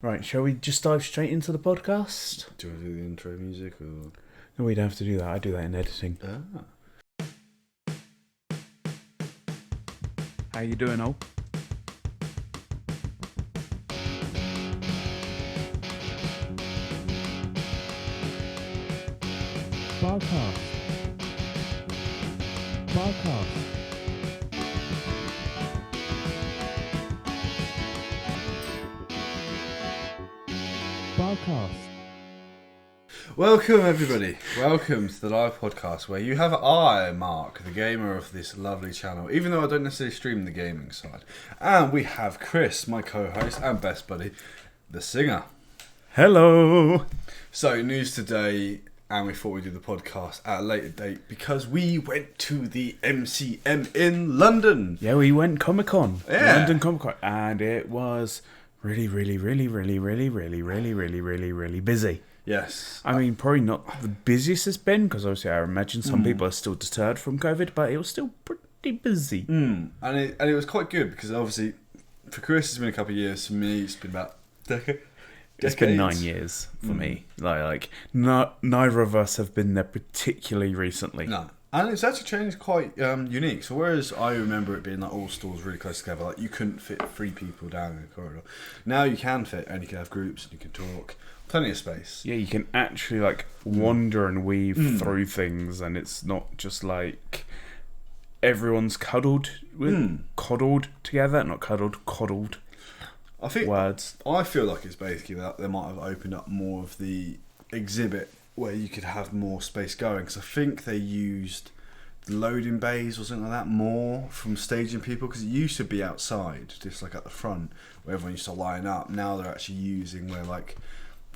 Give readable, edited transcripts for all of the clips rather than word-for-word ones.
Right, shall we just dive straight into the podcast? Do you want to do the intro music or? No, we don't have to do that. I do that in editing. How you doing, Ol? Barcast. Welcome everybody. Welcome to the live podcast where you have I, Mark, the gamer of this lovely channel, even though I don't necessarily stream the gaming side. And we have Chris, my co-host and best buddy, the singer. Hello. So news today, and we thought we'd do the podcast at a later date because we went to the MCM in London. Yeah, we went Comic-Con. Yeah. London Comic-Con. And it was really busy. Yes. I mean, probably not the busiest it's been, because obviously I imagine some people are still deterred from COVID, but it was still pretty busy. And it was quite good because obviously for Chris it's been a couple of years, for me it's been about decade. It's been 9 years for me. Neither of us have been there particularly recently. No. And it's actually changed quite unique. So whereas I remember it being like all stores really close together, like you couldn't fit 3 people down in the corridor. Now you can fit, and you can have groups and you can talk. Plenty of space. Yeah, you can actually wander and weave through things, and it's not just like everyone's coddled together. Not cuddled, coddled. I think words. I feel like it's basically that they might have opened up more of the exhibit where you could have more space going, because I think they used the loading bays or something like that more from staging people, because it used to be outside, just like at the front where everyone used to line up. Now they're actually using where like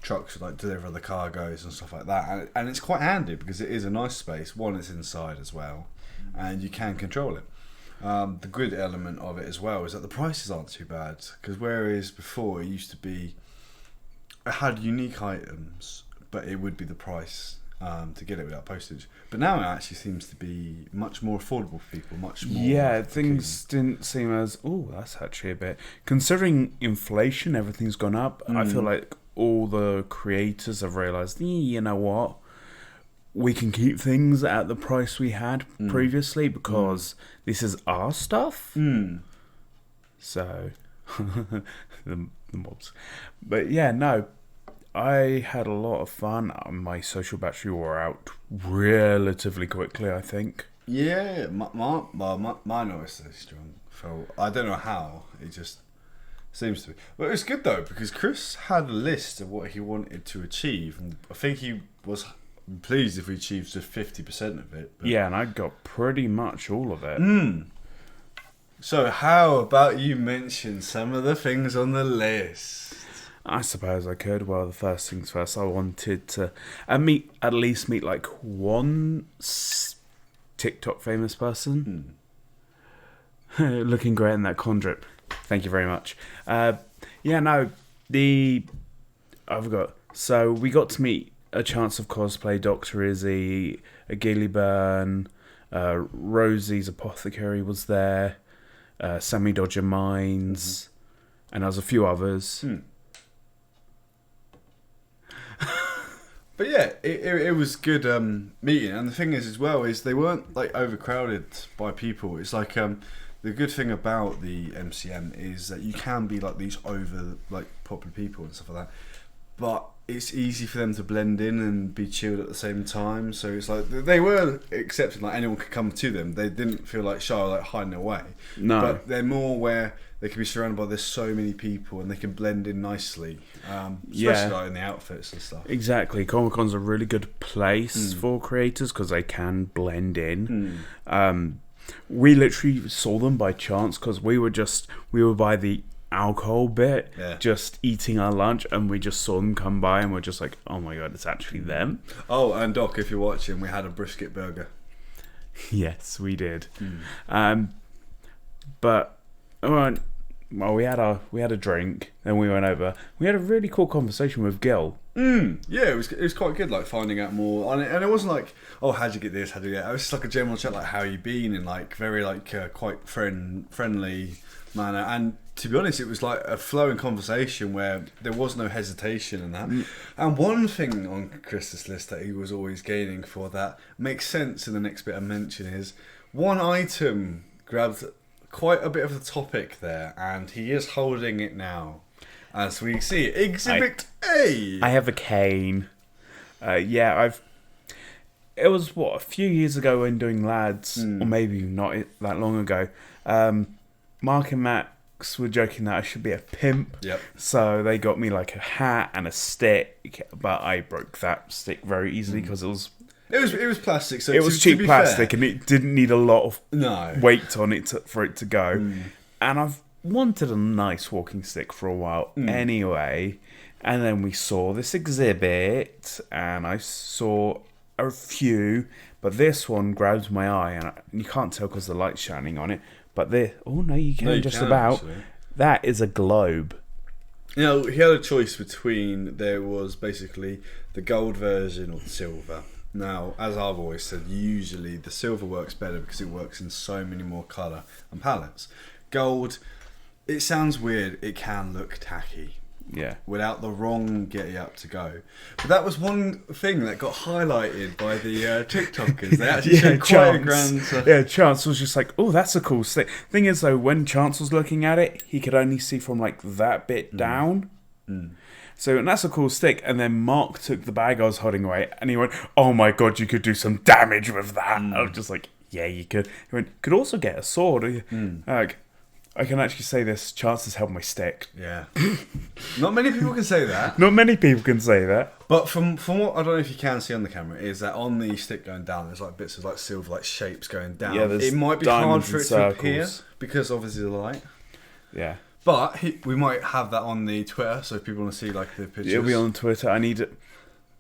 trucks like deliver the cargoes and stuff like that, and it's quite handy because it is a nice space. One, it's inside as well, and you can control it. The good element of it as well is that the prices aren't too bad, because whereas before it used to be, it had unique items, but it would be the price to get it without postage. But now it actually seems to be much more affordable for people, much more. Yeah, things didn't seem as, that's actually a bit, considering inflation, everything's gone up. I feel like all the creators have realised, you know what, we can keep things at the price we had previously because this is our stuff. So, the mobs. But yeah, no, I had a lot of fun. My social battery wore out relatively quickly, I think. Yeah, mine was so strong. So I don't know how, it just seems to be. But it was good though, because Chris had a list of what he wanted to achieve, and I think he was pleased if we achieved just 50% of it. But yeah, and I got pretty much all of it. So how about you mention some of the things on the list? I suppose I could. Well, the first things first, I wanted to at least meet like one TikTok famous person. Looking great in that con drip. Thank you very much. I forgot. So we got to meet a chance of cosplay, Dr. Izzy, a Gilly Byrne, Rosie's Apothecary was there, Sammy Dodger Mines, and there was a few others. But yeah, it was good meeting, and the thing is as well is they weren't like overcrowded by people. It's like the good thing about the MCM is that you can be like these over like popular people and stuff like that, but it's easy for them to blend in and be chilled at the same time. So it's like they were accepting, like anyone could come to them. They didn't feel like shy or like hiding away. No, but they're more where they can be surrounded by there's so many people and they can blend in nicely, especially like in the outfits and stuff. Exactly. Comic-Con's a really good place for creators because they can blend in. We literally saw them by chance because we were by the alcohol bit, just eating our lunch, and we just saw them come by and we're just like, oh my god, it's actually them. Oh, and Doc, if you're watching, we had a brisket burger. Yes, we did. But well, we had a drink, then we went over. We had a really cool conversation with Gil. Yeah, it was quite good, like finding out more, and it wasn't like, oh, how'd you get this, how'd you get that? It was just like a general chat, like how you been, in like very like quite friendly manner. And to be honest, it was like a flowing conversation where there was no hesitation in that. And one thing on Chris's list that he was always gaining for that makes sense in the next bit I mention is one item grabbed quite a bit of the topic there, and he is holding it now. As we see, Exhibit A. I have a cane. It was a few years ago when doing Lads, or maybe not that long ago. Mark and Max were joking that I should be a pimp. Yep. So they got me like a hat and a stick, but I broke that stick very easily because it was plastic. So it was cheap plastic, fair, and it didn't need a lot of weight on it for it to go. And I've wanted a nice walking stick for a while anyway, and then we saw this exhibit and I saw a few, but this one grabbed my eye, and you can't tell because the light's shining on it, but you can just about actually. That is a globe. He had a choice between, there was basically the gold version or the silver. Now, as I've always said, usually the silver works better because it works in so many more colour and palettes. Gold, it sounds weird, it can look tacky. Yeah. Without the wrong getty up to go. But that was one thing that got highlighted by the TikTokers. They actually showed quite a grand... Chance was just like, oh, that's a cool stick. Thing is, though, when Chance was looking at it, he could only see from like that bit down. So, and that's a cool stick. And then Mark took the bag I was holding away, and he went, oh my god, you could do some damage with that. I was just like, yeah, you could. He went, could also get a sword. Like, I can actually say this, Chance has held my stick. Yeah. Not many people can say that. Not many people can say that. But from what, I don't know if you can see on the camera, is that on the stick going down, there's like bits of like silver, like shapes going down. Yeah, it might be hard for it to appear because obviously the light. Yeah. But we might have that on the Twitter, so if people want to see like the pictures. It'll be on Twitter.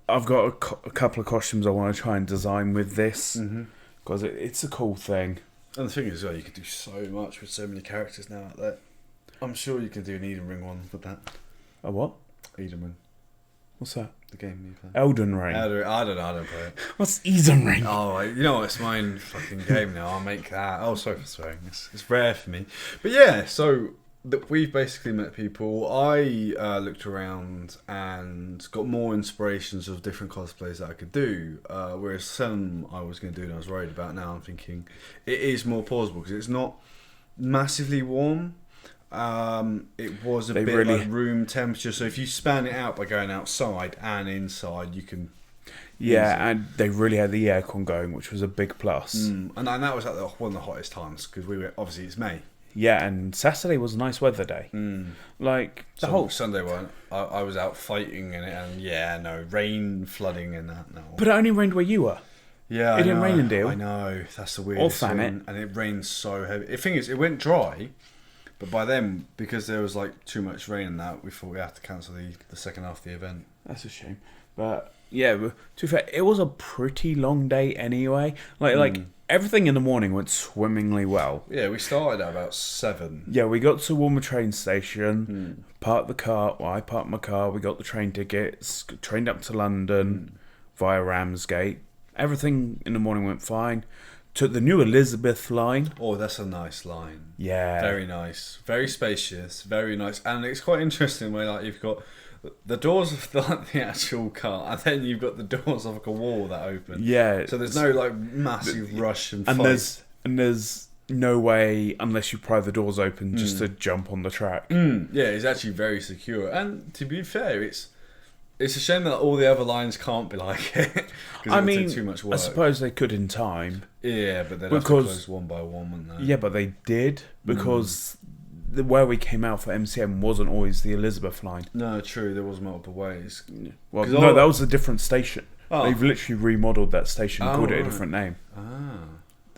I've got a couple of costumes I want to try and design with this, because it's a cool thing. And the thing is, you could do so much with so many characters now out there. I'm sure you can do an Eden Ring one with that. A what? Eden Ring. What's that? The game you play. Elden Ring. I don't play it. What's Eden Ring? Oh, you know what? It's my own fucking game now. I'll make that. Oh, sorry for swearing. It's rare for me. But yeah, so we've basically met people. I looked around and got more inspirations of different cosplays that I could do, whereas some I was going to do and I was worried about. Now I'm thinking it is more plausible because it's not massively warm. It was a bit like room temperature, so if you span it out by going outside and inside, you can... Yeah, and they really had the aircon going, which was a big plus. And that was at one of the hottest times because obviously it's May. Yeah, and Saturday was a nice weather day. Like the whole Sunday one, I was out fighting in it, and rain, flooding, and that. No, but it only rained where you were. Yeah, it didn't rain in Deal. I know, that's the weirdest thing. And it rained so heavy. The thing is, it went dry, but by then, because there was like too much rain in that, we thought we had to cancel the second half of the event. That's a shame, but yeah. To be fair, it was a pretty long day anyway. Like. Everything in the morning went swimmingly well. Yeah, we started at about 7. Yeah, we got to Walmer train station, parked the car. Well, I parked my car. We got the train tickets, trained up to London via Ramsgate. Everything in the morning went fine. Took the new Elizabeth line. Oh, that's a nice line. Yeah. Very nice. Very spacious. Very nice. And it's quite interesting where like you've got the doors of the actual car, and then you've got the doors of like a wall that open. Yeah. So there's no like massive rush and fight. There's no way unless you pry the doors open just to jump on the track. Yeah, it's actually very secure. And to be fair, it's a shame that all the other lines can't be like it. I mean, too much work. I suppose they could in time. Yeah, but they'd have to close one by one, wouldn't they? Yeah, but they did because where we came out for MCM wasn't always the Elizabeth line. No, true. There was multiple ways. Well, no, that was a different station. Oh. They've literally remodeled that station and called it a different name.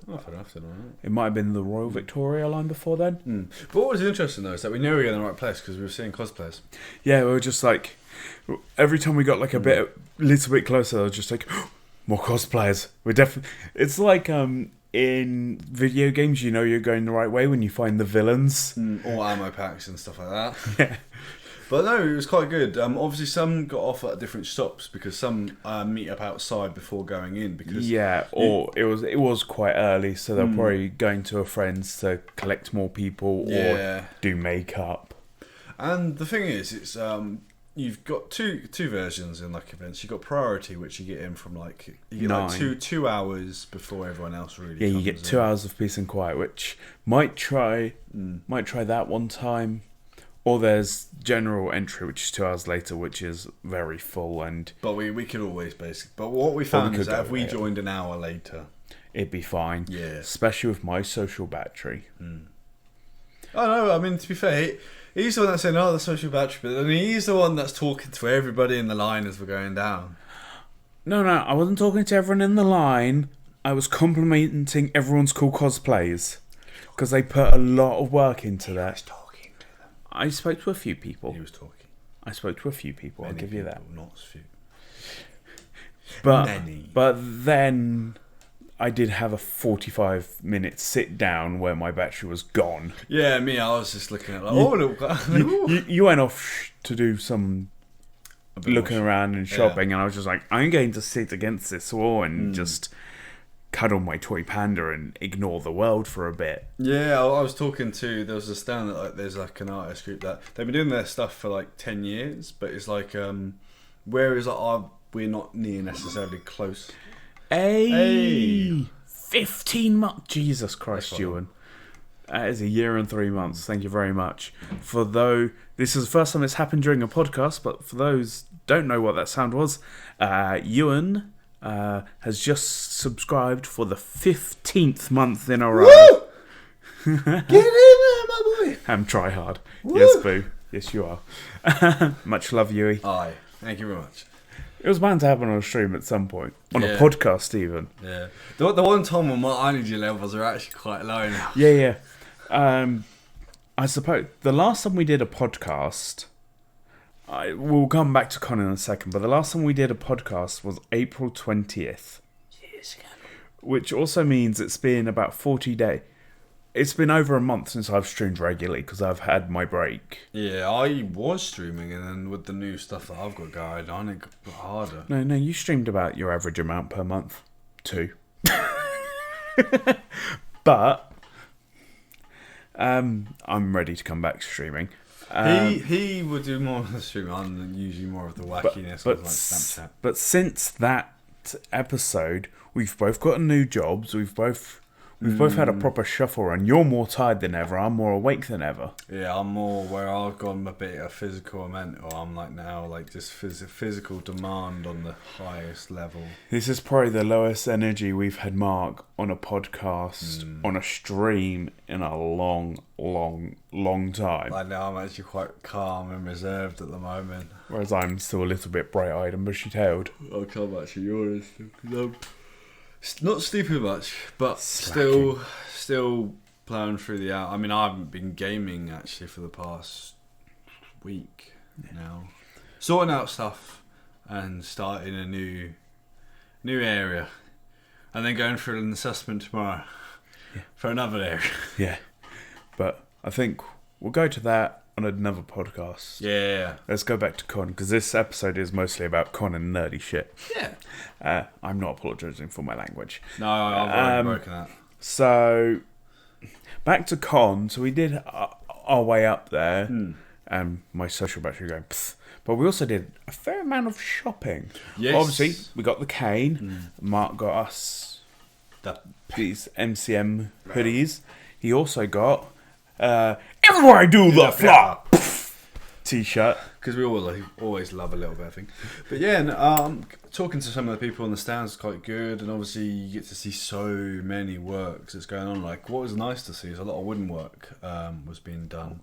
It might have been the Royal Victoria line before then. But what was interesting though is that we knew we were in the right place because we were seeing cosplayers. Yeah, we were just like, every time we got like a little bit closer, I was just like, more cosplayers. We're definitely. It's like in video games, you're going the right way when you find the villains or ammo packs and stuff like that. Yeah. But no, it was quite good. Obviously, some got off at different stops because some meet up outside before going in. Because it was quite early, so they're probably going to a friend's to collect more people or do makeup. And the thing is, it's you've got two versions in like events. You've got priority, which you get in from like you get like 2 hours before everyone else really. Yeah, comes you get 2 hours of peace and quiet, which might try that one time. Or there's general entry, which is 2 hours later, which is very full. But we could always basically. But what we found is that if we joined an hour later, it'd be fine. Yeah. Especially with my social battery. Oh no, I mean to be fair, he's the one that's saying, "Oh, the social battery," but I mean, he's the one that's talking to everybody in the line as we're going down. No, I wasn't talking to everyone in the line. I was complimenting everyone's cool cosplays because they put a lot of work into that. I spoke to a few people. He was talking. I spoke to a few people. I'll give you that. Not a few. But then I did have a 45-minute sit down where my battery was gone. Yeah, me. I was just looking at you went off to do some looking around and shopping, and I was just like, I'm going to sit against this wall and just cuddle my toy panda and ignore the world for a bit. Yeah, I was talking to, there was a stand that there's like an artist group that they've been doing their stuff for like 10 years, but it's like whereas we're not near necessarily close. 15 months. Jesus Christ, Ewan. That is a year and 3 months. Thank you very much. This is the first time it's happened during a podcast, but for those don't know what that sound was, Ewan has just subscribed for the 15th month in a row. Woo! Get in there, my boy. I'm try hard. Woo! Yes, boo. Yes, you are. Much love, Yui. Aye. Thank you very much. It was bound to happen on a stream at some point. On a podcast, even. Yeah. The one time when my energy levels are actually quite low now. Yeah. I suppose the last time we did a podcast... we'll come back to Con in a second, but the last time we did a podcast was April 20th. Years ago. Which also means it's been about 40 days. It's been over a month since I've streamed regularly because I've had my break. Yeah, I was streaming, and then with the new stuff that I've got going on, it got harder. No, you streamed about your average amount per month. 2. But I'm ready to come back streaming. He would do more of the streaming, and usually more of the wackiness of like Snapchat. But since that episode, we've both gotten new jobs. We've both had a proper shuffle run. You're more tired than ever. I'm more awake than ever. Yeah, I'm more where I've gone a bit of physical and mental. I'm like now like just physical demand on the highest level. This is probably the lowest energy we've had Mark on a podcast, on a stream in a long time. Like now I'm actually quite calm and reserved at the moment. Whereas I'm still a little bit bright-eyed and bushy-tailed. I'll come back to yours. Not sleeping much, but Slacking. still plowing through the hour. I mean, I haven't been gaming actually for the past week now. Sorting out stuff and starting a new area, and then going through an assessment tomorrow for another area. Yeah, but I think we'll go to that on another podcast. Yeah. Let's go back to Con, because this episode is mostly about Con and nerdy shit. Yeah. I'm not apologising for my language. No, I've already broken that. So, back to Con. So we did our way up there, and my social battery going, pfft. But we also did a fair amount of shopping. Yes. Obviously, we got the cane. Mark got us these MCM hoodies. He also got Everywhere I Do the Flop t-shirt. Because we always love a little bit, I think. But yeah, and, talking to some of the people in the stands is quite good, and obviously you get to see so many works that's going on. Like, what was nice to see is a lot of wooden work was being done.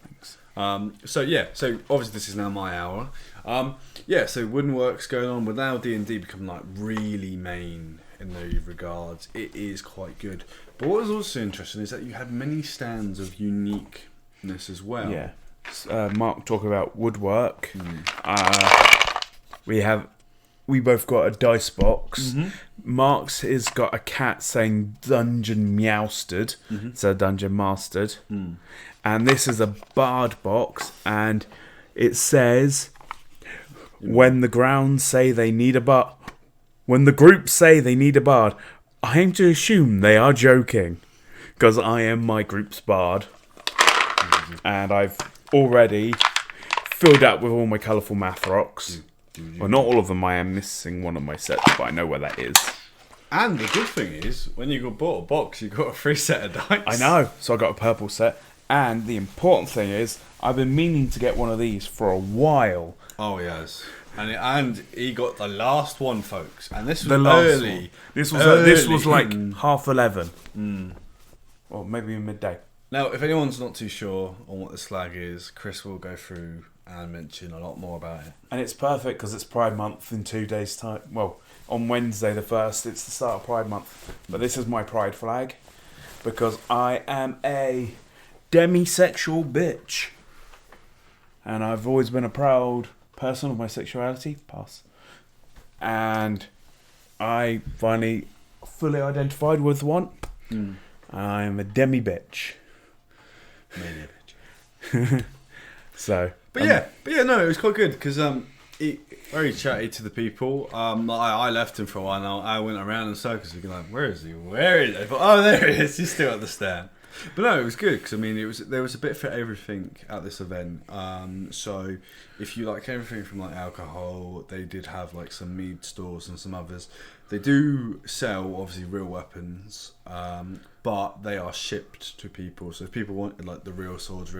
Thanks. So obviously this is now my hour. So wooden work's going on, but now D&D become like really main in those regards. It is quite good. But what was also interesting is that you had many stands of uniqueness as well. Yeah. Mark talk about woodwork. We have we both got a dice box. Mm-hmm. Mark's has got a cat saying Dungeon Meowstered. Mm-hmm. So Dungeon Mastered. Mm. And this is a bard box, and it says, when the grounds say they need a bard, when the group say they need a bard, I aim to assume they are joking, because I am my group's bard, and I've already filled up with all my colourful math rocks. Well, not all of them. I am missing one of my sets, but I know where that is. And the good thing is, when you bought a box, you got a free set of dice. I know, so I got a purple set. And the important thing is, I've been meaning to get one of these for a while. Oh yes, and he got the last one, folks. And this was The last early. one. This was Early. like 11:30, or maybe midday. Now, if anyone's not too sure on what the slag is, Chris will go through and mention a lot more about it. And it's perfect because it's Pride Month in 2 days' time. Well, on Wednesday the 1st, it's the start of Pride Month. But this is my pride flag because I am a demisexual bitch. And I've always been a proud person of my sexuality. Pass. And I finally fully identified with one. I am a demi bitch. Maybe a bitch. So... But yeah, no, it was quite good because he very chatty to the people. I left him for a while. Now I went around in circles, looking like, where is he? Where is he? But, oh, there he is. He's still at the stand. But no, it was good because I mean, there was a bit for everything at this event. So if you like everything from like alcohol, they did have like some mead stores and some others. They do sell obviously real weapons, but they are shipped to people. So if people wanted like the real swords,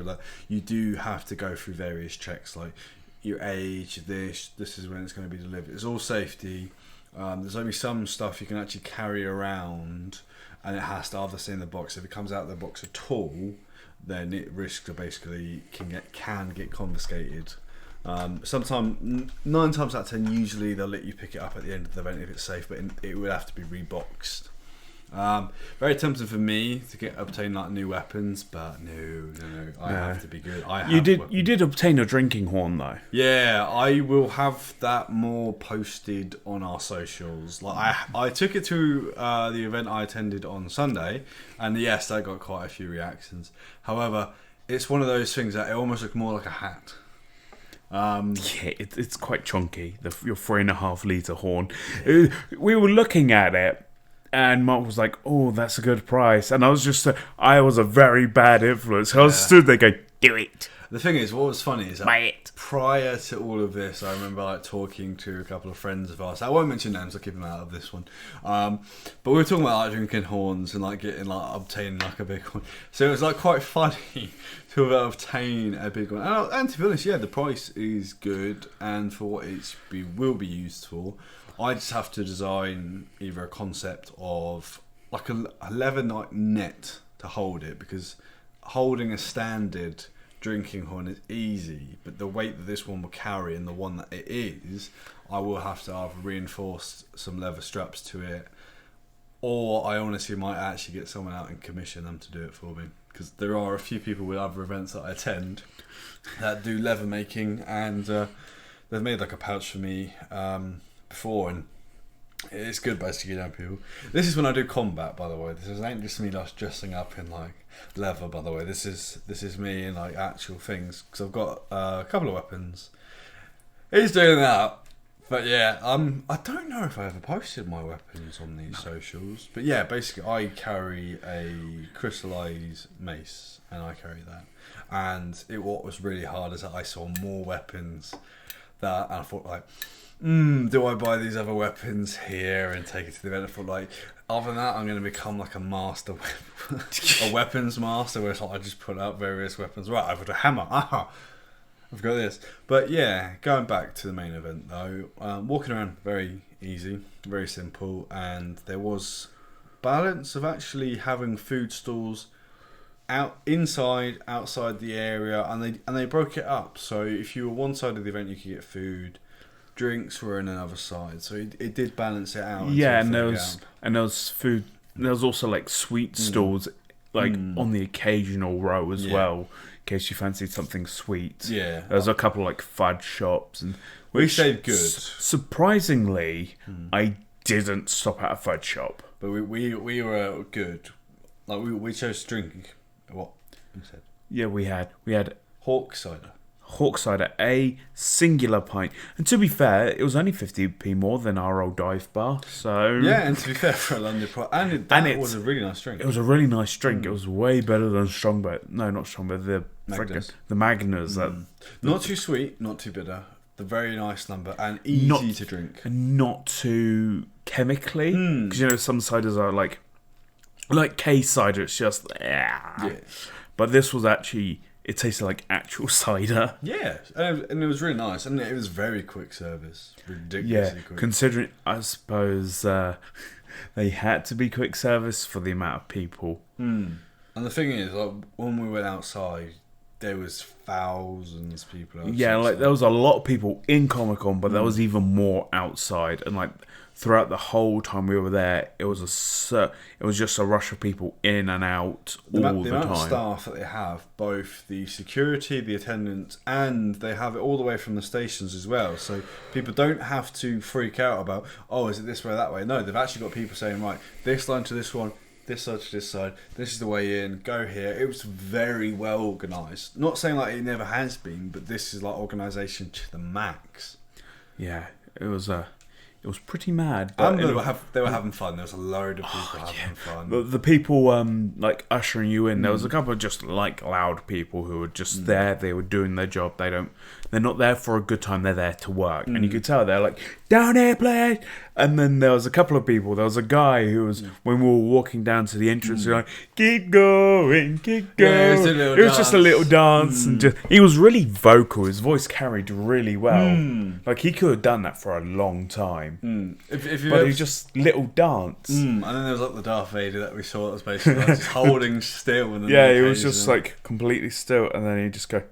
you do have to go through various checks like your age, this is when it's going to be delivered. It's all safety. There's only some stuff you can actually carry around, and it has to either stay in the box. If it comes out of the box at all, then it risks to basically can get confiscated. Sometimes 9 times out of 10, usually they'll let you pick it up at the end of the event if it's safe, but it would have to be reboxed. Very tempting for me to obtain like new weapons, but no, I have to be good. You did obtain a drinking horn though. Yeah, I will have that more posted on our socials. Like I took it to the event I attended on Sunday, and yes, I got quite a few reactions. However, it's one of those things that it almost looked more like a hat. Yeah, it's quite chunky. Your 3.5 litre horn. We were looking at it, and Mark was like, "Oh, that's a good price," and I was a very bad influence. I was stood there going, "Do it." The thing is, what was funny is Buy it. Prior to all of this, I remember like talking to a couple of friends of ours. I won't mention names; I'll keep them out of this one. But we were talking about like drinking horns and like obtaining like a big one. So it was like quite funny to obtain a big one. And to be honest, yeah, the price is good, and for what will be used for, I just have to design either a concept of like a leather net to hold it, because holding a standard drinking horn is easy, but the weight that this one will carry and the one that it is, I will have to either reinforce some leather straps to it, or I honestly might actually get someone out and commission them to do it for me, because there are a few people with other events that I attend that do leather making, and they've made like a pouch for me before, and it's good basically, people. This is when I do combat, by the way. This ain't just me just dressing up in like leather, by the way. This is me in like actual things, because I've got a couple of weapons. He's doing that, but yeah, I don't know if I ever posted my weapons on these socials, but yeah, basically I carry a crystallized mace, and I carry that. And what was really hard is that I saw more weapons and I thought like, do I buy these other weapons here and take it to the event? I thought like, other than that, I'm going to become like a master, a weapons master, where it's like I just put out various weapons. Right, I've got a hammer. Aha, I've got this. But yeah, going back to the main event though, walking around very easy, very simple, and there was balance of actually having food stalls outside the area, and they broke it up. So if you were one side of the event, you could get food. Drinks were in another side, so it did balance it out. Yeah, and there was food. There was also like sweet stalls, like on the occasional row as well, case you fancied something sweet. Yeah. There was a couple like fudge shops, and We stayed good. Surprisingly, I didn't stop at a fudge shop. But we were good. Like we chose to drink what instead? Yeah, we had Hawk cider. Hawk cider, a singular pint. And to be fair, it was only 50p more than our old dive bar. So Yeah, and to be fair, for a London price, it was a really nice drink. It was a really nice drink. It was way better than Strongbow. No, not Strongbow. The Magners. Not too sweet, not too bitter. The very nice number and easy to drink. And not too chemically. Because you know some ciders are like K cider. It's just Yeah. But this was actually. It tasted like actual cider. Yeah, and it was really nice, and it was very quick service, ridiculously quick. Considering, I suppose they had to be quick service for the amount of people. And the thing is, like when we went outside, there was thousands of people outside. Yeah, like there was a lot of people in Comic-Con, but there was even more outside, and like throughout the whole time we were there, it was just a rush of people in and out all the time. The amount of staff that they have, both the security, the attendants, and they have it all the way from the stations as well. So people don't have to freak out about, oh, is it this way or that way? No, they've actually got people saying, right, this line to this one, this side to this side, this is the way in, go here. It was very well organised. Not saying like it never has been, but this is like organisation to the max. Yeah, it was pretty mad. But they were having fun. There was a load of people having fun. The people like ushering you in. There was a couple of just like loud people who were just there. They were doing their job. They're not there for a good time. They're there to work. And you could tell they're like, down here, please. And then there was a couple of people. There was a guy who was, when we were walking down to the entrance, he was like, keep going, keep going. Yeah, it was just a little dance. And he was really vocal. His voice carried really well. Like, he could have done that for a long time. But he just little dance. And then there was like the Darth Vader that we saw that was basically like, just holding still. And yeah, he was just like completely still. And then he'd just go,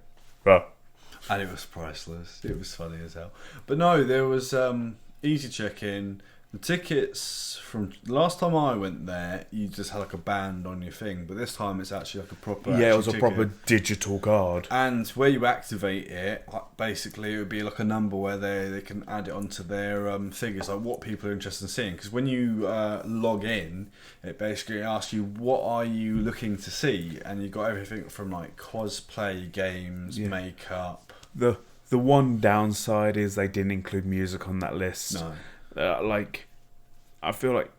oh. And it was priceless. It was funny as hell. But no, there was easy check-in. The tickets from last time I went there, you just had like a band on your thing. But this time it's actually like a proper. Yeah, it was a proper digital card. And where you activate it, basically it would be like a number where they can add it onto their figures, like what people are interested in seeing. Because when you log in, it basically asks you what are you looking to see, and you got everything from like cosplay, games, makeup. The one downside is they didn't include music on that list. No. I feel like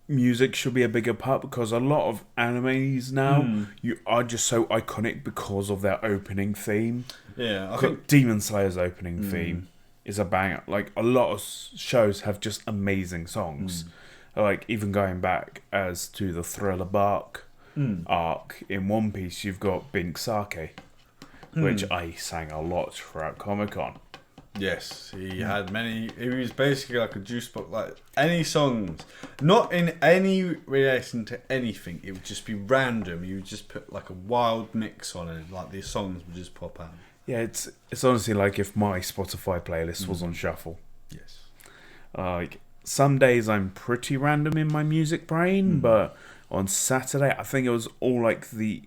music should be a bigger part because a lot of animes now you are just so iconic because of their opening theme. Yeah, I think Demon Slayer's opening theme is a banger. Like a lot of shows have just amazing songs. Like even going back as to the Thriller Bark arc in One Piece, you've got Bink Sake, which I sang a lot throughout Comic-Con. Yes, he had many. He was basically like a juice box, like any songs, not in any relation to anything. It would just be random. You would just put like a wild mix on it, like these songs would just pop out. Yeah, it's honestly like if my Spotify playlist was on shuffle. Yes. Like some days I'm pretty random in my music brain, but on Saturday I think it was all like the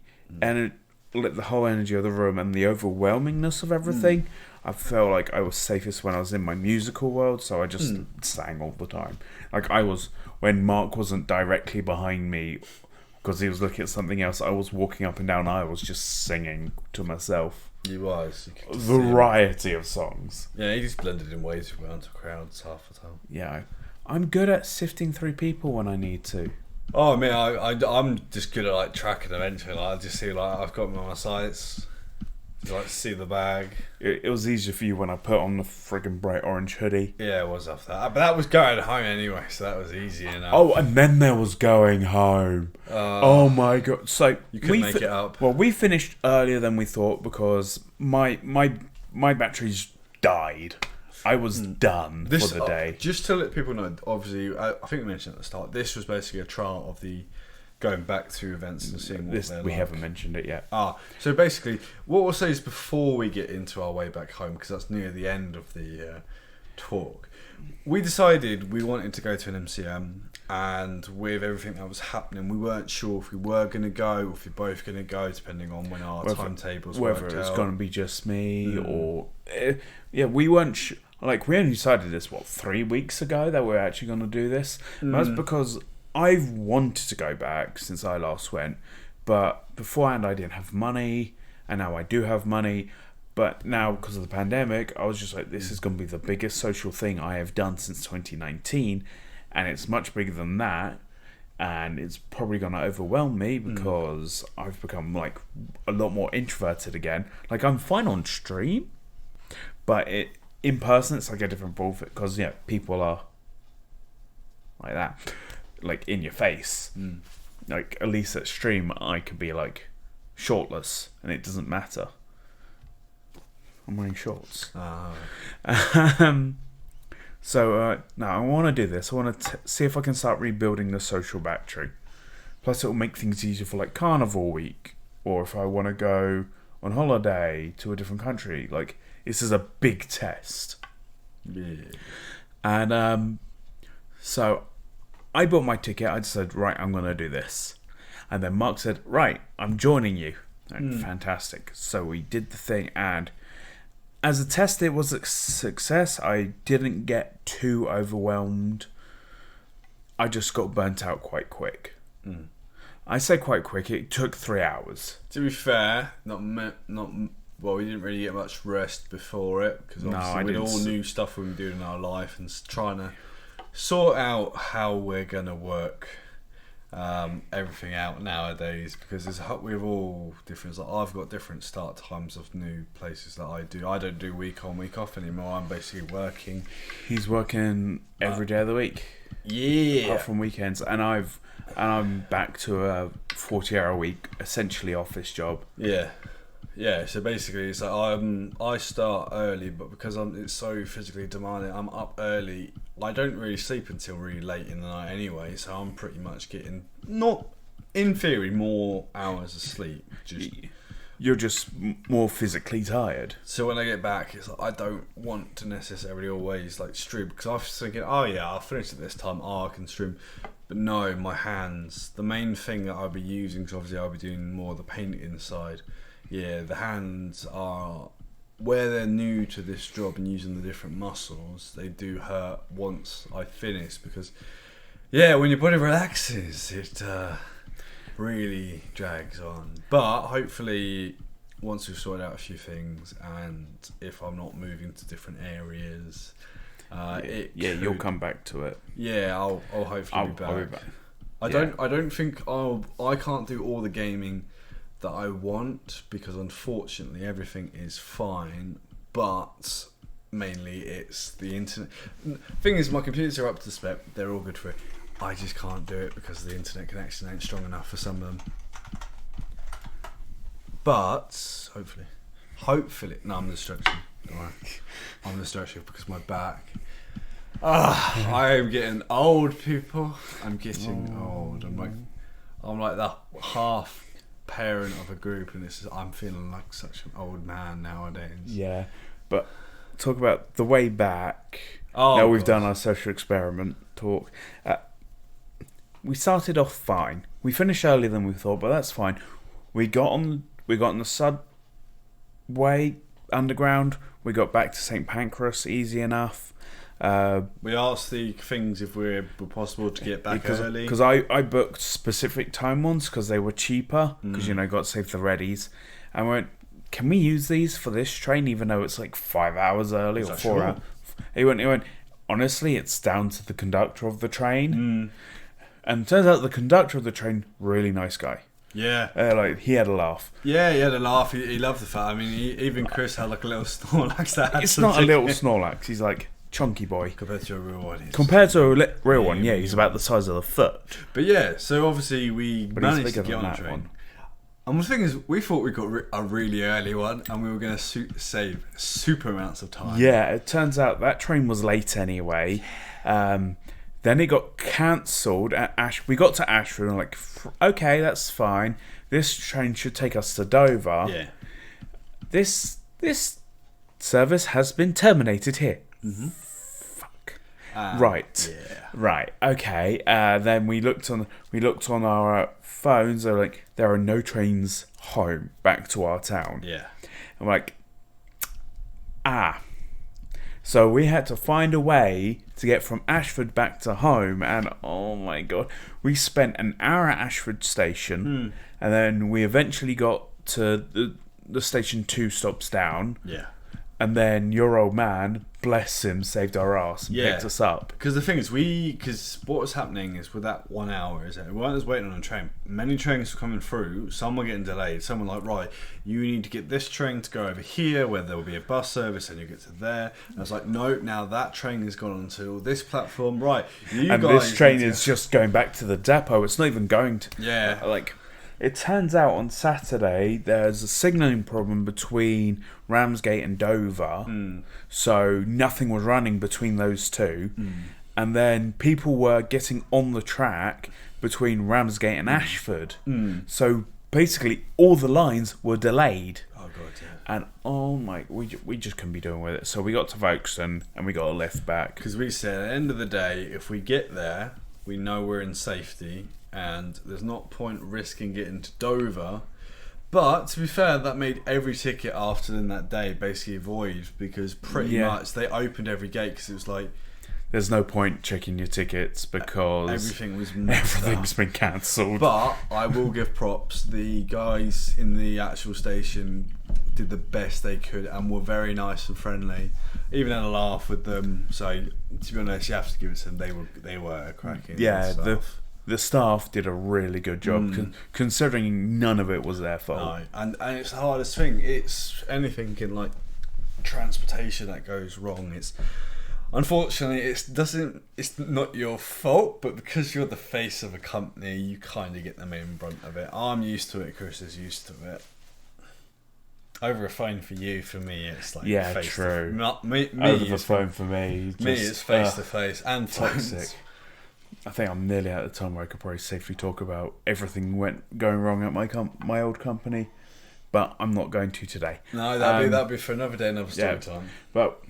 whole energy of the room and the overwhelmingness of everything. I felt like I was safest when I was in my musical world, so I just sang all the time. Like when Mark wasn't directly behind me because he was looking at something else, I was walking up and down, I was just singing to myself. He was. A variety of songs. Yeah, he just blended in way too well into crowds half the time. Yeah, I'm good at sifting through people when I need to. Oh, I mean, I'm just good at like tracking them entering. Like, I just see like I've got them on my sights. Like see the bag. It was easier for you when I put on the friggin' bright orange hoodie. Yeah, it was after that. But that was going home anyway, so that was easy enough. Oh, and then there was going home. Oh my god! So you couldn't make it up. Well, we finished earlier than we thought because my batteries died. I was done for the day. Just to let people know, obviously, I think we mentioned at the start, this was basically a trial of the going back to events and seeing what they're like. We haven't mentioned it yet. So basically, what we'll say is before we get into our way back home, because that's near the end of the talk. We decided we wanted to go to an MCM, and with everything that was happening, we weren't sure if we were going to go or if we were both going to go, depending on when our timetables worked out. Whether it was going to be just me or... we weren't... we only decided this, 3 weeks ago that we were actually going to do this. That's because I've wanted to go back since I last went, but beforehand I didn't have money, and now I do have money. But now, because of the pandemic, I was just like, this is going to be the biggest social thing I have done since 2019, and it's much bigger than that, and it's probably going to overwhelm me because I've become, a lot more introverted again. I'm fine on stream, but in person, it's a different ball because, people are like that, in your face. At least at stream, I could be, shortless, and it doesn't matter. I'm wearing shorts. So now I want to do this. I want to see if I can start rebuilding the social battery. Plus, it will make things easier for Carnival Week, or if I want to go on holiday to a different country. This is a big test. Yeah. And so I bought my ticket. I said, right, I'm going to do this. And then Mark said, right, I'm joining you. Fantastic. So we did the thing, and as a test, it was a success. I didn't get too overwhelmed. I just got burnt out quite quick. I say quite quick. It took 3 hours. To be fair, we didn't really get much rest before it because obviously with all new stuff we've been doing in our life and trying to sort out how we're gonna work everything out nowadays, because we're all different. I've got different start times of new places that I do. I don't do week on, week off anymore. I'm basically working. He's working every day of the week. Yeah. Apart from weekends, and I'm back to a 40-hour week, essentially office job. Yeah. Yeah, so basically it's I start early, but because it's so physically demanding, I'm up early. I don't really sleep until really late in the night anyway, so I'm pretty much getting, not in theory, more hours of sleep. You're just more physically tired. So when I get back, it's I don't want to necessarily always stream, because I was thinking, I'll finish at this time, I can stream. But no, my hands, the main thing that I'll be using, because obviously I'll be doing more of the painting side. Yeah, the hands are, where they're new to this job and using the different muscles, they do hurt once I finish, because when your body relaxes, it really drags on. But hopefully once we've sorted out a few things, and if I'm not moving to different areas, you'll come back to it. Yeah, I'll hopefully be back. I'll be back. I don't think I can't do all the gaming that I want, because unfortunately everything is fine, but mainly it's the internet. Thing is, my computers are up to spec, they're all good for it. I just can't do it because the internet connection ain't strong enough for some of them. But hopefully, no, I'm the distraction. Don't worry. I'm the distraction because my back. I am getting old, people. I'm getting old. I'm like the half parent of a group, and I'm feeling like such an old man nowadays. Yeah, but talk about the way back. Now we've done our social experiment talk. We started off fine. We finished earlier than we thought, but that's fine. We got on the subway underground. We got back to St Pancras easy enough. We asked the things if we were possible to get back early. Because I booked specific time ones because they were cheaper. Because, got to save the readies. And we went, can we use these for this train even though it's 5 hours early or 4 hours? He went, honestly, it's down to the conductor of the train. And it turns out the conductor of the train, really nice guy. Yeah. He had a laugh. Yeah, he had a laugh. He loved the fact. I mean, even Chris had a little Snorlax that had It's not a little Snorlax. He's chunky boy. Compared to a real one. Compared to a real one, he's about the size of the foot. But so obviously we managed to get on the train. One. And the thing is, we thought we got a really early one, and we were going to save super amounts of time. Yeah, it turns out that train was late anyway. Then it got cancelled at We got to Ashford and okay, that's fine. This train should take us to Dover. Yeah. This service has been terminated here. Right. Yeah. Right. Okay. Then we looked on our phones. They're like, there are no trains home back to our town. Yeah. I'm like, So we had to find a way to get from Ashford back to home, and oh my god, we spent an hour at Ashford station, and then we eventually got to the station 2 stops down. Yeah. And then your old man, bless him, saved our ass and picked us up. Because the thing is, because what was happening is with that 1 hour, is that we weren't just waiting on a train. Many trains were coming through. Some were getting delayed. Some were like, right, you need to get this train to go over here, where there will be a bus service, and you get to there. And I was like, no, now that train has gone onto this platform. Right, this train is just going back to the depot. It's not even going to. Yeah. It turns out on Saturday there's a signalling problem between Ramsgate and Dover, so nothing was running between those two. And then people were getting on the track between Ramsgate and Ashford. So basically all the lines were delayed. Oh god, yeah. And oh my, we just couldn't be doing with it. So we got to Folkestone and we got a lift back. Because we said at the end of the day, if we get there, we know we're in safety. And there's not point risking getting to Dover. But to be fair, that made every ticket after that day basically void, because pretty much they opened every gate because it was like, there's no point checking your tickets because everything's been cancelled. But I will give props. The guys in the actual station did the best they could and were very nice and friendly. Even had a laugh with them. So to be honest, you have to give it to them. They were cracking. Yeah, the staff did a really good job, considering none of it was their fault. No, and it's the hardest thing. It's anything in like transportation that goes wrong. It's unfortunately it's not your fault, but because you're the face of a company, you kind of get the main brunt of it. I'm used to it. Chris is used to it. Over a phone for you, for me, it's like face true. Me over the phone for me. It's face to face and toxic. I think I'm nearly at the time where I could probably safely talk about everything going wrong at my old company, but I'm not going to today. No, that'd be for another day, another story time. But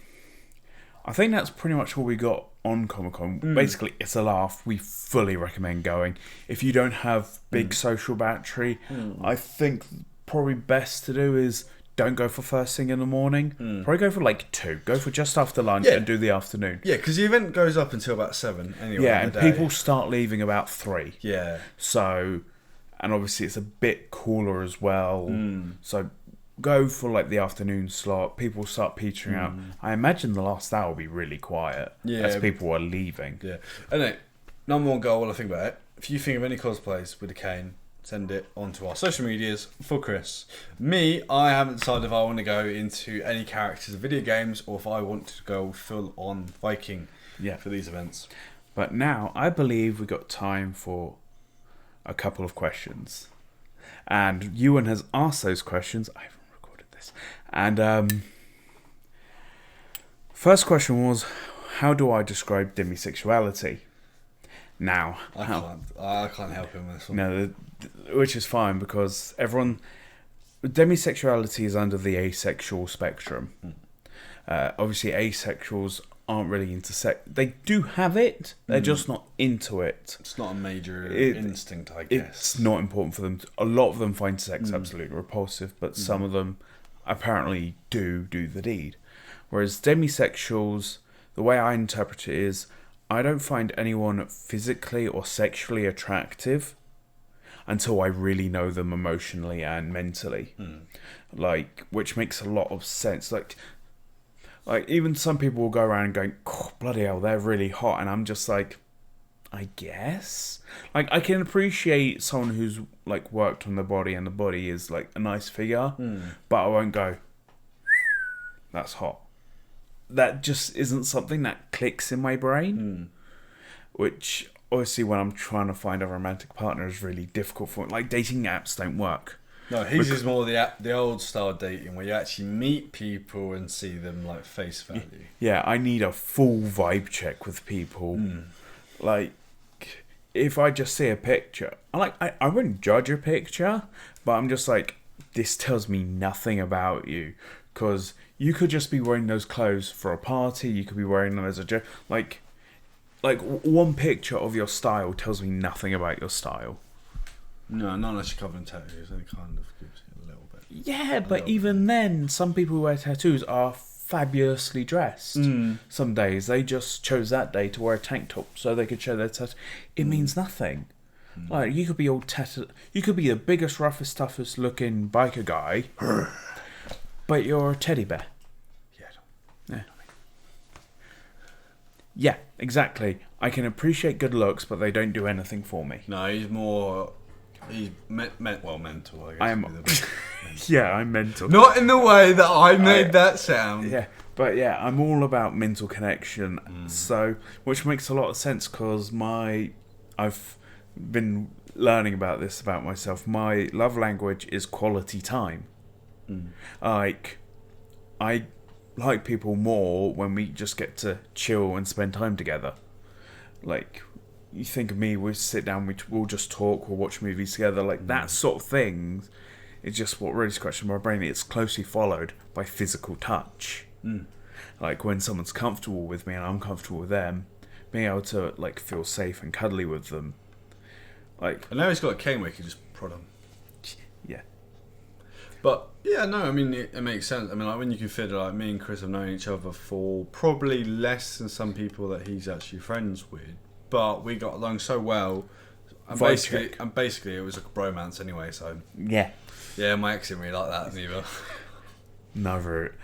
I think that's pretty much all we got on Comic-Con. Basically, it's a laugh. We fully recommend going. If you don't have big social battery, I think probably best to do is don't go for first thing in the morning. Probably go for like 2. Go for just after lunch and do the afternoon. Yeah, because the event goes up until about 7 anyway. Yeah, and people start leaving about 3. Yeah. So, and obviously it's a bit cooler as well. So go for like the afternoon slot. People start petering out. I imagine the last hour will be really quiet as people are leaving. Yeah. Anyway, number one goal, while I think about it, if you think of any cosplays with a cane, send it onto our social medias for Chris. Me, I haven't decided if I want to go into any characters of video games or if I want to go full on Viking for these events. But now I believe we got time for a couple of questions. And Ewan has asked those questions. I haven't recorded this. And first question was, how do I describe demisexuality? Now, I can't help him with this one. No, which is fine because demisexuality is under the asexual spectrum. Obviously, asexuals aren't really into sex. They do have it. They're just not into it. It's not a major instinct, I guess. It's not important for them. A lot of them find sex absolutely repulsive, but some of them apparently do the deed. Whereas demisexuals, the way I interpret it is, I don't find anyone physically or sexually attractive until I really know them emotionally and mentally. Which makes a lot of sense. Like even some people will go around going, oh, bloody hell, they're really hot, and I'm just like, I guess. Like, I can appreciate someone who's like worked on the body and the body is like a nice figure, but I won't go, that's hot. That just isn't something that clicks in my brain, which obviously when I'm trying to find a romantic partner is really difficult for me. Like, dating apps don't work. No, his is more the old style dating where you actually meet people and see them like face value. Yeah, I need a full vibe check with people. Like, if I just see a picture, I wouldn't judge a picture, but I'm just like, this tells me nothing about you. Because you could just be wearing those clothes for a party, you could be wearing them as a joke. Like, like one picture of your style tells me nothing about your style. No, not unless you're covered in tattoos. It kind of gives you a little bit. Yeah, but even then, some people who wear tattoos are fabulously dressed. Some days they just chose that day to wear a tank top so they could show their tattoo. It means nothing. Like, you could be all tatted. You could be the biggest, roughest, toughest looking biker guy, but you're a teddy bear. Yeah. Yeah, exactly. I can appreciate good looks, but they don't do anything for me. No, he's more... He's mental, I guess. I am... Yeah, I'm mental. Not in the way that I made that sound. Yeah, but yeah, I'm all about mental connection. So, which makes a lot of sense because I've been learning about this about myself. My love language is quality time. Like, I like people more when we just get to chill and spend time together. Like, you think of me, we'll sit down, we'll just talk, we'll watch movies together. Like, that sort of thing is just what really scratches my brain. It's closely followed by physical touch. Like, when someone's comfortable with me and I'm comfortable with them, being able to, like, feel safe and cuddly with them. Like, I know he's got a cane where he can just prod him. Yeah. But, yeah, no, I mean, it makes sense. I mean, like, when you consider, like, me and Chris have known each other for probably less than some people that he's actually friends with. But we got along so well. And basically, it was a bromance anyway, so... Yeah. Yeah, my ex didn't really like that neither. Never.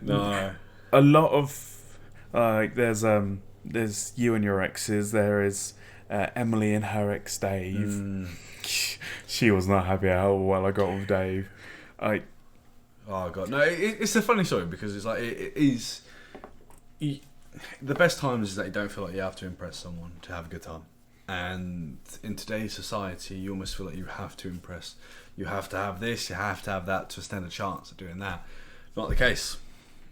No. A lot of... there's you and your exes. There is Emily and her ex, Dave. She was not happy at how well I got with Dave. Oh, God. No, it's a funny story because it's like... It is... The best times is that you don't feel like you have to impress someone to have a good time. And in today's society, you almost feel like you have to impress. You have to have this, you have to have that to stand a chance of doing that. Not the case.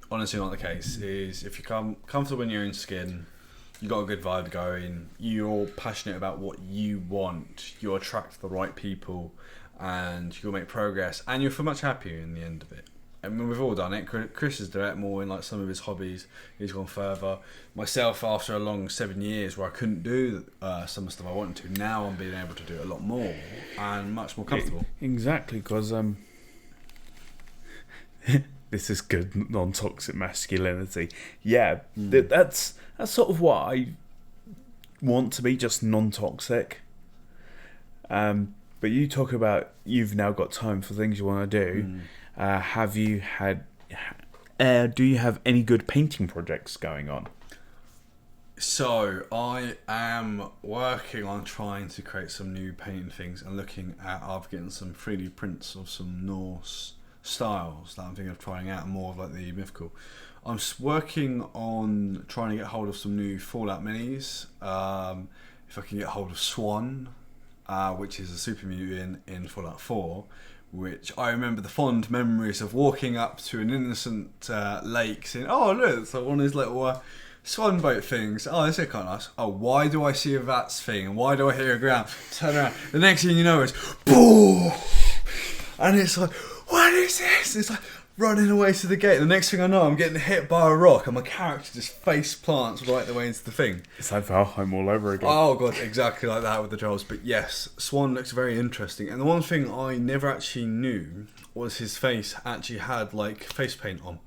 Honestly, not the case. Is if you're comfortable in your own skin, you got a good vibe going, you're passionate about what you want, you attract the right people, and you'll make progress, and you'll feel much happier in the end of it. I mean, we've all done it. Chris is direct more in like some of his hobbies. He's gone further. Myself, after a long 7 years where I couldn't do some of the stuff I wanted to, now I'm being able to do it a lot more and much more comfortable. Exactly, because this is good non-toxic masculinity. Yeah, that's sort of what I want to be, just non-toxic. But you talk about you've now got time for things you want to do. Have you had... do you have any good painting projects going on? So, I am working on trying to create some new painting things and looking at... I've getting some 3D prints of some Norse styles that I'm thinking of trying out, more of like the mythical. I'm working on trying to get hold of some new Fallout minis. If I can get hold of Swan, which is a super mutant in Fallout 4, which I remember the fond memories of walking up to an innocent lake saying, oh look, it's like one of these little swan boat things. Oh, this is kind of nice. Oh, why do I see a VATS thing? And why do I hear a ground? Turn around. The next thing you know is, boom! And it's like, what is this? It's like running away to the gate. The next thing I know, I'm getting hit by a rock and my character just face plants right the way into the thing. It's like Valheim all over again. Oh God, exactly like that with the trolls. But yes, Swan looks very interesting. And the one thing I never actually knew was his face actually had like face paint on.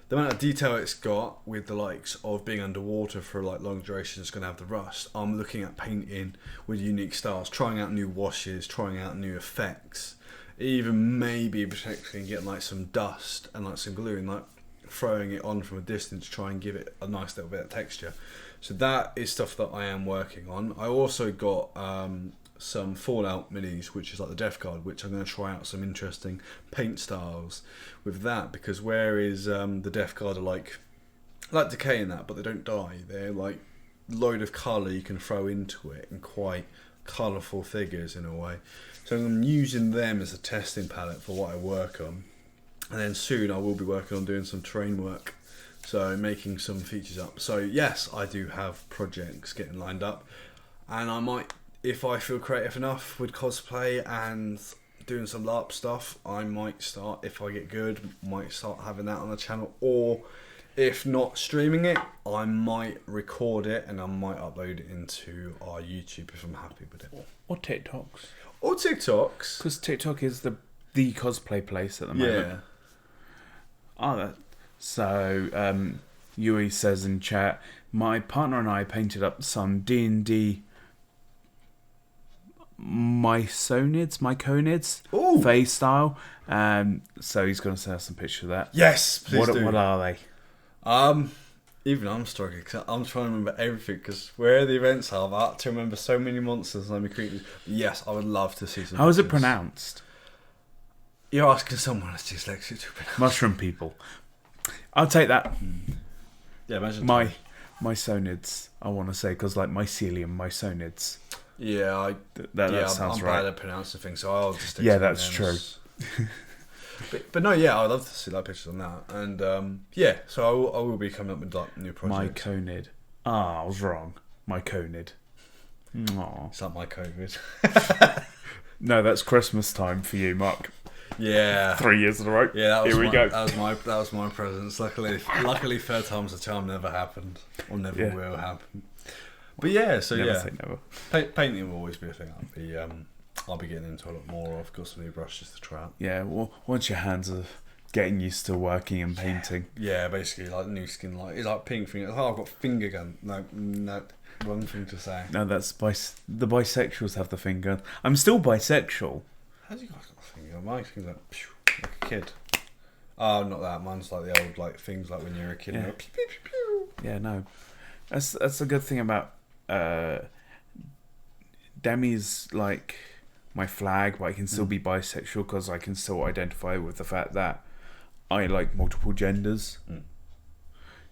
The amount of detail it's got with the likes of being underwater for like long duration is going to have the rust. I'm looking at painting with unique styles, trying out new washes, trying out new effects. Even maybe potentially getting like some dust and like some glue and like throwing it on from a distance to try and give it a nice little bit of texture. So that is stuff that I am working on. I also got some Fallout minis, which is like the Death Guard, which I'm going to try out some interesting paint styles with that, because whereas the Death Guard are like decay in that, but they don't die. They're like load of colour you can throw into it and quite colourful figures in a way. So I'm using them as a testing palette for what I work on. And then soon I will be working on doing some terrain work. So making some features up. So yes, I do have projects getting lined up. And I might, if I feel creative enough with cosplay and doing some LARP stuff, I might start, if I get good, might start having that on the channel. Or If not streaming it, I might record it and I might upload it into our YouTube if I'm happy with it. Or TikToks. Or TikToks. Because TikTok is the cosplay place at the moment. So, Yui says in chat, my partner and I painted up some D&D myconids face style. So he's going to send us some pictures of that. Yes, please do. What are they? Even I'm struggling because I'm trying to remember everything because where the events are, I have to remember so many monsters and creatures. Yes, I would love to see some. How is it pronounced? You're asking someone that's dyslexic to pronounce. Mushroom people. I'll take that. Yeah, imagine myconids. I want to say because like mycelium, myconids. Yeah, that sounds right. I'm bad at pronouncing things, so I'll just stick yeah, to that's true. but no, yeah, I'd love to see like pictures on that, and yeah, so I will be coming up with like new projects. Myconid. I was wrong. Myconid. Aww. It's not my COVID. No, that's Christmas time for you, Mark. Yeah, 3 years in a row. Yeah, Here we go. That was my presence. Luckily, third time's the charm. Never happened, or never will happen. But yeah, so never yeah, say never. Painting will always be a thing. I'll be getting into a lot more. I've got some new brushes to try out. Yeah, well, once your hands are getting used to working and painting. Yeah, basically like new skin, like it's like pink finger. Oh, I've got finger gun. No, wrong thing to say. No, that's the bisexuals have the finger. I'm still bisexual. How do you guys got a finger gun? My finger's like a kid. Oh, not that. Mine's like the old like things like when you're a kid. Yeah. Like, pew, pew, pew, pew. Yeah, no, that's a good thing about Demi's like my flag, but I can still be bisexual because I can still identify with the fact that I like multiple genders.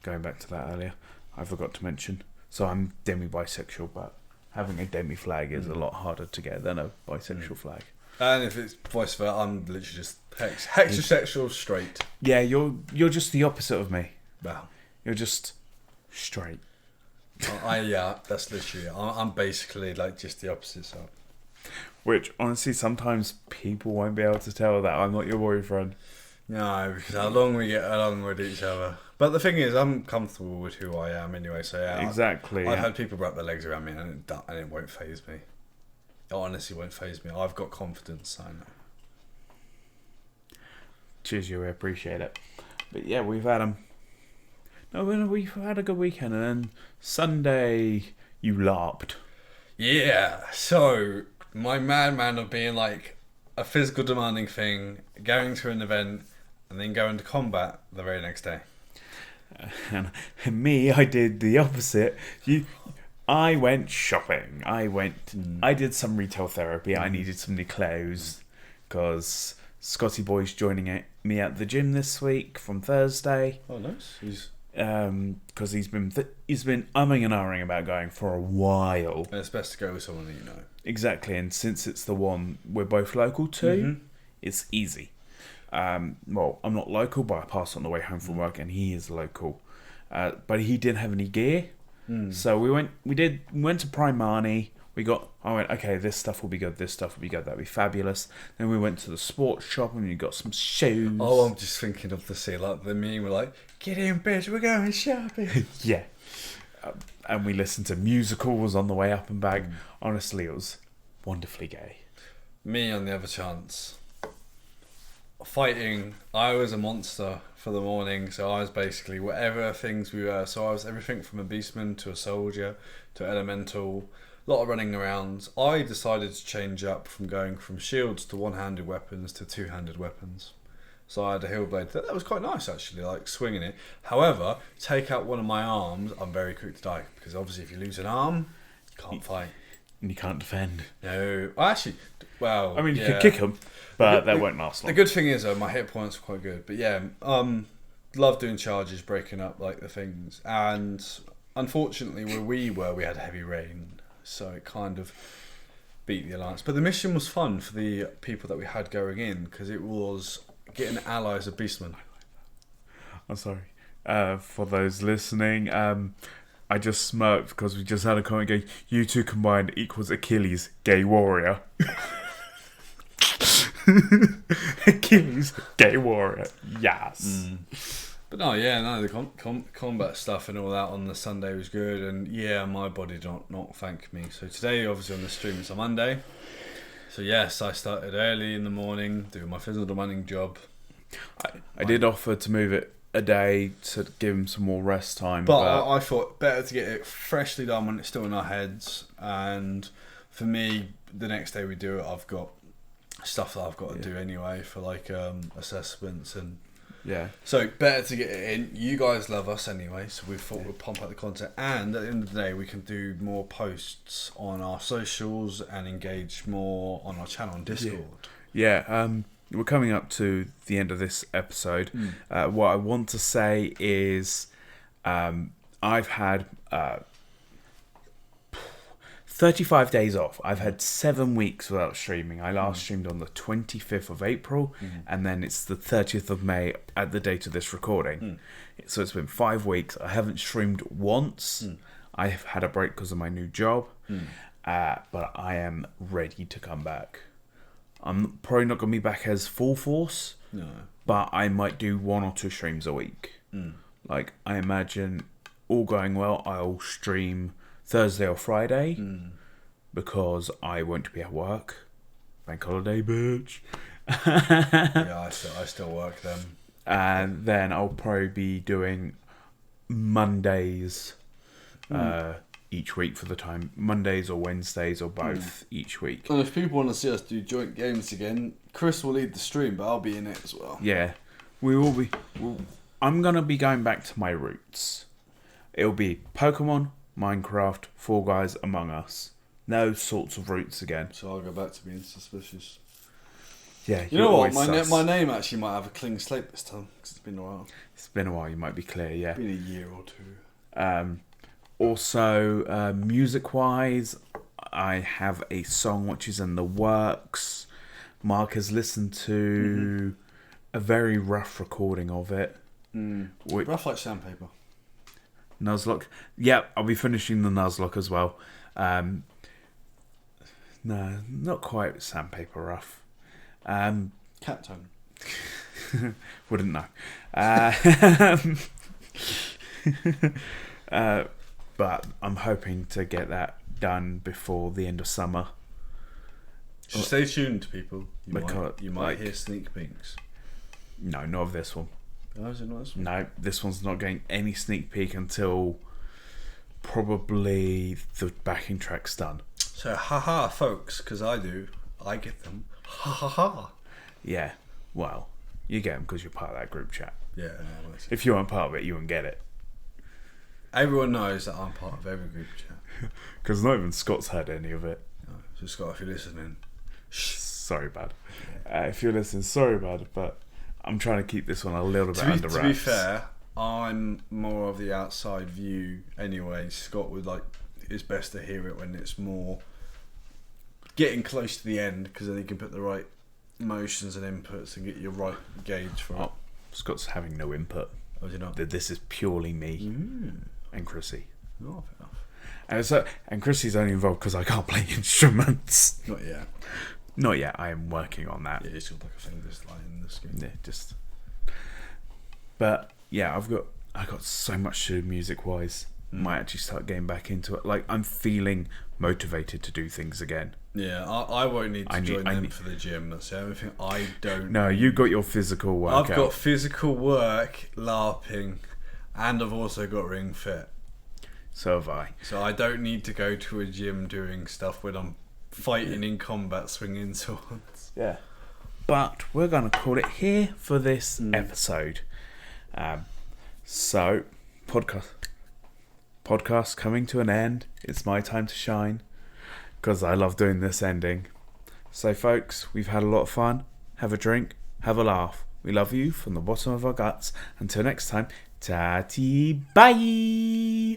Going back to that earlier, I forgot to mention. So I'm demi-bisexual, but having a demi flag is a lot harder to get than a bisexual flag. And if it's vice versa, I'm literally just heterosexual straight. Yeah, you're just the opposite of me. Wow. You're just straight. That's literally it. I'm basically like just the opposite side. Which honestly, sometimes people won't be able to tell that I'm not your boyfriend. No, because how long we get along with each other. But the thing is, I'm comfortable with who I am anyway. So yeah, exactly. I've had people wrap their legs around me, and it won't faze me. It honestly won't faze me. I've got confidence. I know. Cheers, you. I appreciate it. But yeah, we've had we've had a good weekend, and then Sunday you LARPed. Yeah. So my madman of being like a physical demanding thing, going to an event, and then going to combat the very next day. And me, I did the opposite. I went shopping. I did some retail therapy. I needed some new clothes because Scotty Boy's joining me at the gym this week from Thursday. Oh, nice. Because he's been umming and ahhing about going for a while. And it's best to go with someone that you know. Exactly, and since it's the one we're both local to, it's easy. Well, I'm not local, but I passed on the way home from work, and he is local. But he didn't have any gear, so we went to Primani. I went, okay, this stuff will be good. This stuff will be good. That'll be fabulous. Then we went to the sports shop and we got some shoes. Oh, I'm just thinking of the scene, like the meme. We're like, get in, bitch, we're going shopping. Yeah. And we listened to musicals on the way up and back. Honestly, it was wonderfully gay. Me, on the other chance, fighting. I was a monster for the morning, so I was basically whatever things we were. So I was everything from a beastman to a soldier to elemental. A lot of running around. I decided to change up from going from shields to one-handed weapons to two-handed weapons. So I had a Hillblade. That was quite nice, actually, like swinging it. However, take out one of my arms, I'm very quick to die. Because obviously if you lose an arm, you can't fight. And you can't defend. No. Actually, well, I mean, you could kick them, but that won't last long. The good thing is, though, my hit points are quite good. But yeah, love doing charges, breaking up like the things. And unfortunately, where we had heavy rain. So it kind of beat the alliance. But the mission was fun for the people that we had going in, because it was getting allies of beastmen. I'm sorry. For those listening, I just smirked because we just had a comment going, you two combined equals Achilles, gay warrior. Achilles, gay warrior. Yes. But no, yeah, no, the combat stuff and all that on the Sunday was good, and yeah, my body don't not thank me. So today, obviously on the stream, it's a Monday. So yes, I started early in the morning doing my physical demanding job. I did offer to move it a day to give him some more rest time, but I thought better to get it freshly done when it's still in our heads. And for me, the next day we do it, I've got stuff that I've got to do anyway for like assessments and. Yeah. So better to get it in. You guys love us anyway, so we thought we'd pump out the content. And at the end of the day, we can do more posts on our socials and engage more on our channel on Discord. Yeah. We're coming up to the end of this episode. What I want to say is, I've had 35 days off. I've had 7 weeks without streaming. I last streamed on the 25th of April, and then it's the 30th of May at the date of this recording. So it's been 5 weeks. I haven't streamed once. I've had a break because of my new job, but I am ready to come back. I'm probably not going to be back as full force, but I might do 1 or 2 streams a week. Like, I imagine, all going well, I'll stream Thursday or Friday, because I won't be at work. Bank holiday, bitch. Yeah, I still work them. And then I'll probably be doing Mondays each week for the time. Mondays or Wednesdays or both each week. And if people want to see us do joint games again, Chris will lead the stream, but I'll be in it as well. Yeah, we will be. I'm going to be going back to my roots. It'll be Pokemon, Minecraft, Fall Guys, Among Us. Those sorts of roots again. So I'll go back to being suspicious. Yeah, you know what? My name actually might have a clean slate this time, because it's been a while. It's been a while, you might be clear, yeah. It's been a year or two. Also, music-wise, I have a song which is in the works. Mark has listened to a very rough recording of it. Rough like sandpaper. Nuzlocke. Yep, I'll be finishing the Nuzlocke as well. No, not quite sandpaper rough. Cat tone. Wouldn't know. But I'm hoping to get that done before the end of summer. So stay tuned, people. You might like, hear sneak peeks. No, not of this one. Oh, is it not this one? No, this one's not getting any sneak peek until probably the backing track's done. So, haha, folks, because I get them. Ha ha ha. Yeah, well, you get them because you're part of that group chat. Yeah. If you weren't part of it, you wouldn't get it. Everyone knows that I'm part of every group chat. Because not even Scott's heard any of it. No, so Scott, if you're listening, sorry, bud. Yeah. If you're listening, sorry, bud, but I'm trying to keep this one a little bit under wraps. To be fair, I'm more of the outside view anyway. Scott would it's best to hear it when it's more getting close to the end, because then you can put the right motions and inputs and get your right gauge for it. Scott's having no input. Oh, do you know? This is purely me and Chrissy. Oh, fair enough. And Chrissy's only involved because I can't play instruments. Not yet. Not yet. I am working on that. Yeah, it's got like a thing this line in the screen. Yeah, just. But yeah, I got so much to do music wise. Might actually start getting back into it. Like, I'm feeling motivated to do things again. Yeah, I won't need to join them for the gym. That's the only thing I don't. No, you got your physical workout. I've got physical work, LARPing, and I've also got Ring Fit. So have I. So I don't need to go to a gym doing stuff when I'm fighting in combat, swinging swords. Yeah. But we're going to call it here for this episode. So, podcast coming to an end. It's my time to shine, because I love doing this ending. So, folks, we've had a lot of fun. Have a drink. Have a laugh. We love you from the bottom of our guts. Until next time, ta-ti, bye!